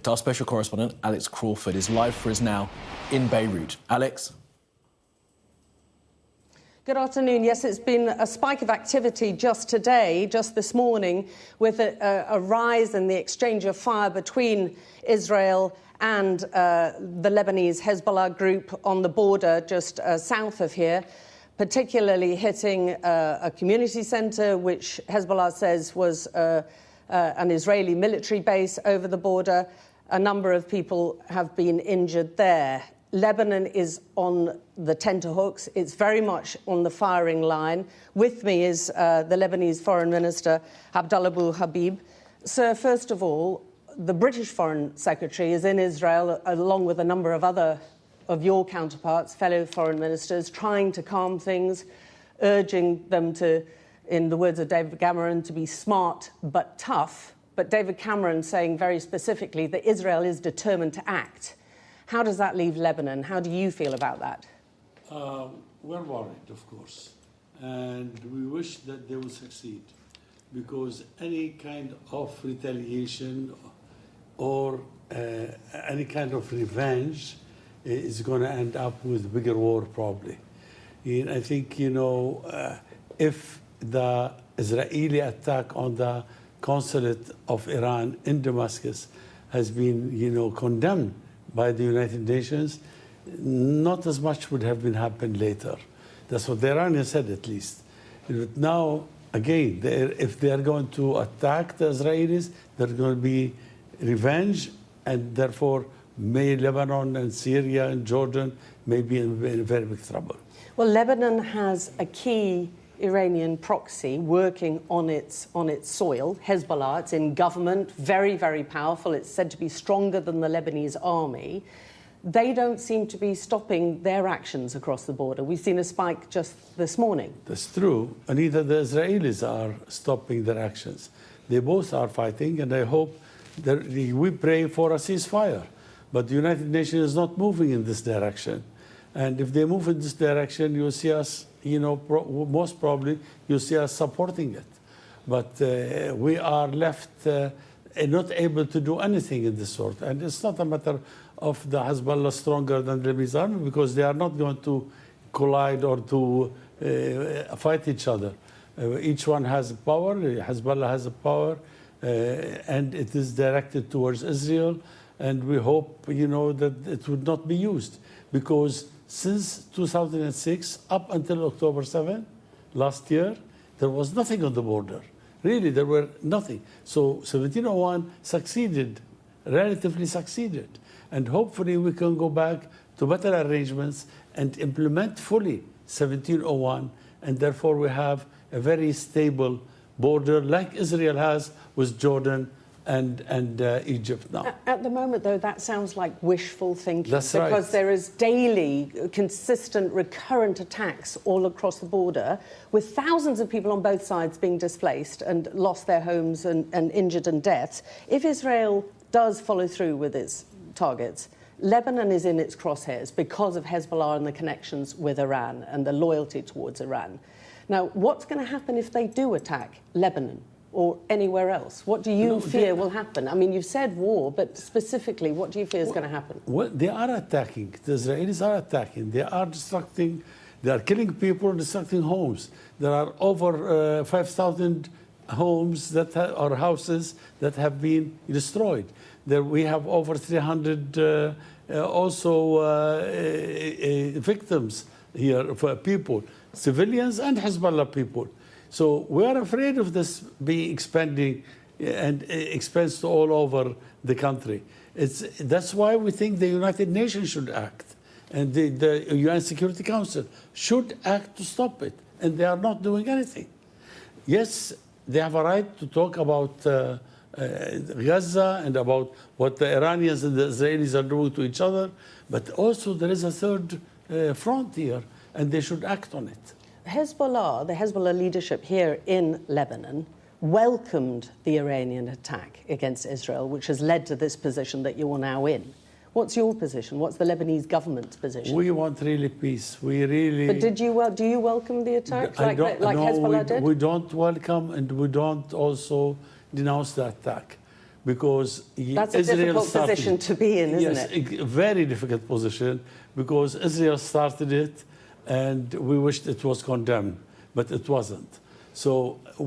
Our special correspondent, Alex Crawford, is live for us now in Beirut. Alex? Good afternoon. Yes, it's been a spike of activity just today, just this morning, with a rise in the exchange of fire between Israel and the Lebanese Hezbollah group on the border just south of here, particularly hitting a community centre, which Hezbollah says was an Israeli military base over the border. A number of people have been injured there. Lebanon is on the tenterhooks. It's very much on the firing line. With me is the Lebanese Foreign Minister, Abdallah Bou Habib. Sir, first of all, the British Foreign Secretary is in Israel, along with a number of other of your counterparts, fellow foreign ministers, trying to calm things, urging them to, in the words of David Cameron, to be smart but tough. But David Cameron saying very specifically that Israel is determined to act. How does that leave Lebanon? How do you feel about that? We're worried, of course, and we wish that they will succeed, because any kind of retaliation or any kind of revenge is going to end up with bigger war, probably. And I think, if the Israeli attack on the consulate of Iran in Damascus has been, condemned by the United Nations, not as much would have been happened later. That's what the Iranians said, at least. Now, again, if they are going to attack the Israelis, there's going to be revenge, and therefore may Lebanon and Syria and Jordan may be in very big trouble. Well, Lebanon has a key Iranian proxy working on its soil, Hezbollah. It's in government, very, very powerful. It's said to be stronger than the Lebanese army. They don't seem to be stopping their actions across the border. We've seen a spike just this morning. That's true. And neither the Israelis are stopping their actions. They both are fighting, and I hope that we pray for a ceasefire. But the United Nations is not moving in this direction. And if they move in this direction, you'll see us, most probably, you'll see us supporting it. But we are left not able to do anything in this sort. And it's not a matter of the Hezbollah stronger than the Lebanese army, because they are not going to collide or to fight each other. Each one has power. Hezbollah has a power, and it is directed towards Israel. And we hope, that it would not be used, because since 2006, up until October 7, last year, there was nothing on the border. Really, there were nothing. So 1701 succeeded, relatively succeeded. And hopefully we can go back to better arrangements and implement fully 1701. And therefore we have a very stable border like Israel has with Jordan and Egypt now. At the moment, though, that sounds like wishful thinking. That's right. Because there is daily, consistent, recurrent attacks all across the border, with thousands of people on both sides being displaced and lost their homes and injured and deaths. If Israel does follow through with its targets, Lebanon is in its crosshairs because of Hezbollah and the connections with Iran and the loyalty towards Iran. Now, what's going to happen if they do attack Lebanon or anywhere else? What do you fear will happen? I mean, you've said war, but specifically, what do you fear is going to happen? Well, they are attacking. The Israelis are attacking. They are destructing. They are killing people, destructing homes. There are over 5,000 homes or houses that have been destroyed. There we have over 300 victims here for people, civilians and Hezbollah people. So we are afraid of this being expanding and expands all over the country. That's why we think the United Nations should act, and the UN Security Council should act to stop it, and they are not doing anything. Yes, they have a right to talk about Gaza and about what the Iranians and the Israelis are doing to each other, but also there is a third front here, and they should act on it. Hezbollah, the Hezbollah leadership here in Lebanon, welcomed the Iranian attack against Israel, which has led to this position that you are now in. What's your position? What's the Lebanese government's position? We want really peace. We really. But do you welcome the attack like Hezbollah did? We don't welcome, and we don't also denounce the attack. because that's a difficult position to be in, isn't it? Yes, a very difficult position, because Israel started it, and we wished it was condemned, but it wasn't. So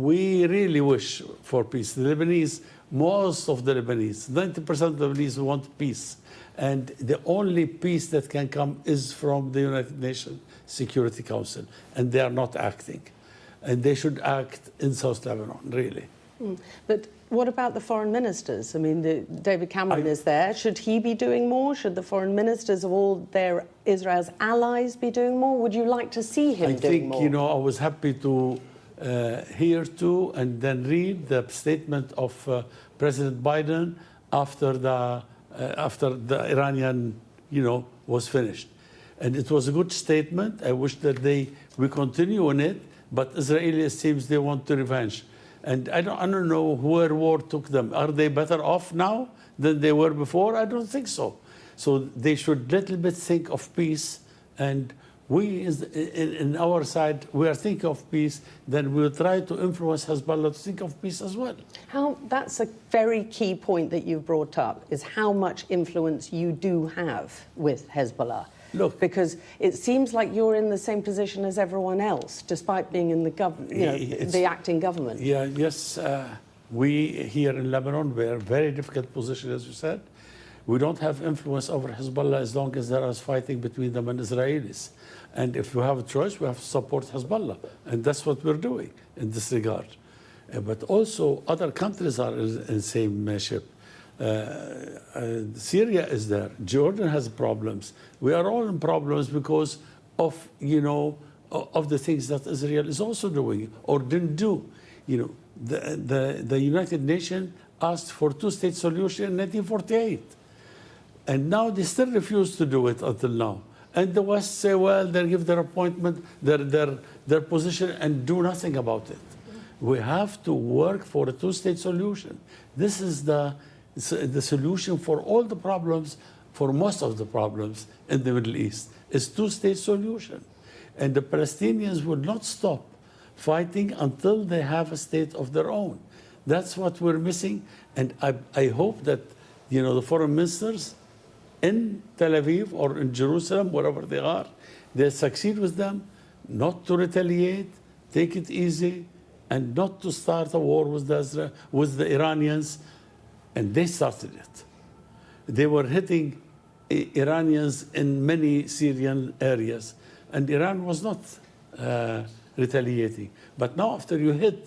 we really wish for peace. The Lebanese, most of the Lebanese, 90% of the Lebanese want peace. And the only peace that can come is from the United Nations Security Council. And they are not acting. And they should act in South Lebanon, really. But what about the foreign ministers? I mean, David Cameron is there. Should he be doing more? Should the foreign ministers of all Israel's allies be doing more? Would you like to see him doing more? I think, I was happy to hear too and then read the statement of President Biden after the Iranian, was finished. And it was a good statement. I wish that we continue on it, but Israelis seems they want to revenge. And I don't know where war took them. Are they better off now than they were before? I don't think so. So they should little bit think of peace, and we, in our side, we are thinking of peace, then we'll try to influence Hezbollah to think of peace as well. That's a very key point that you've brought up, is how much influence you do have with Hezbollah. Look, because it seems like you're in the same position as everyone else, despite being in the government, the acting government. Yeah, yes. We here in Lebanon, we're in a very difficult position, as you said. We don't have influence over Hezbollah as long as there is fighting between them and Israelis. And if we have a choice, we have to support Hezbollah. And that's what we're doing in this regard. But also, other countries are in the same ship. Syria is there. Jordan has problems. We are all in problems because of, of the things that Israel is also doing or didn't do. The United Nations asked for two-state solution in 1948. And now they still refuse to do it until now. And the West say, well, they give their appointment, their position, and do nothing about it. We have to work for a two-state solution. This is the solution for all the problems, for most of the problems in the Middle East. It's two-state solution. And the Palestinians will not stop fighting until they have a state of their own. That's what we're missing. And I hope that, the foreign ministers in Tel Aviv or in Jerusalem, wherever they are, they succeed with them, not to retaliate, take it easy, and not to start a war with the Iranians. And they started it. They were hitting Iranians in many Syrian areas, and Iran was not retaliating. But now, after you hit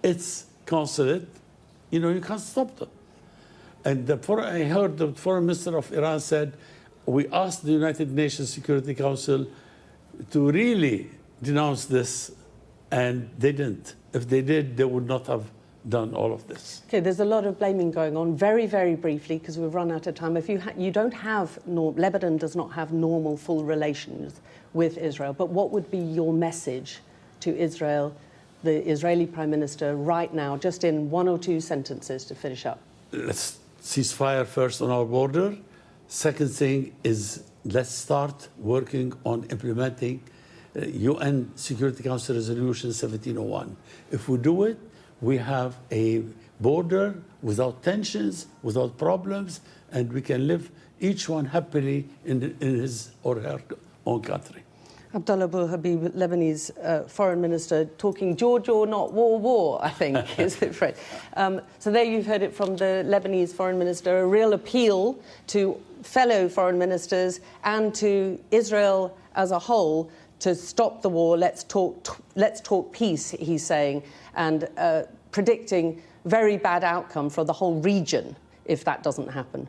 its consulate, you can't stop them. And I heard the foreign minister of Iran said, we asked the United Nations Security Council to really denounce this, and they didn't. If they did, they would not have done all of this. Okay, there's a lot of blaming going on. Very, very briefly, because we've run out of time. If you don't have, Lebanon does not have normal, full relations with Israel, but what would be your message to Israel, the Israeli Prime Minister, right now, just in one or two sentences to finish up? Let's cease fire first on our border. Second thing is, let's start working on implementing UN Security Council Resolution 1701. If we do it, we have a border without tensions, without problems, and we can live each one happily in his or her own country. Abdallah Bou Habib, Lebanese foreign minister, talking Georgia, not war, I think, is it, Fred? So there you've heard it from the Lebanese foreign minister, a real appeal to fellow foreign ministers and to Israel as a whole to stop the war. Let's talk peace, he's saying, and predicting very bad outcome for the whole region if that doesn't happen.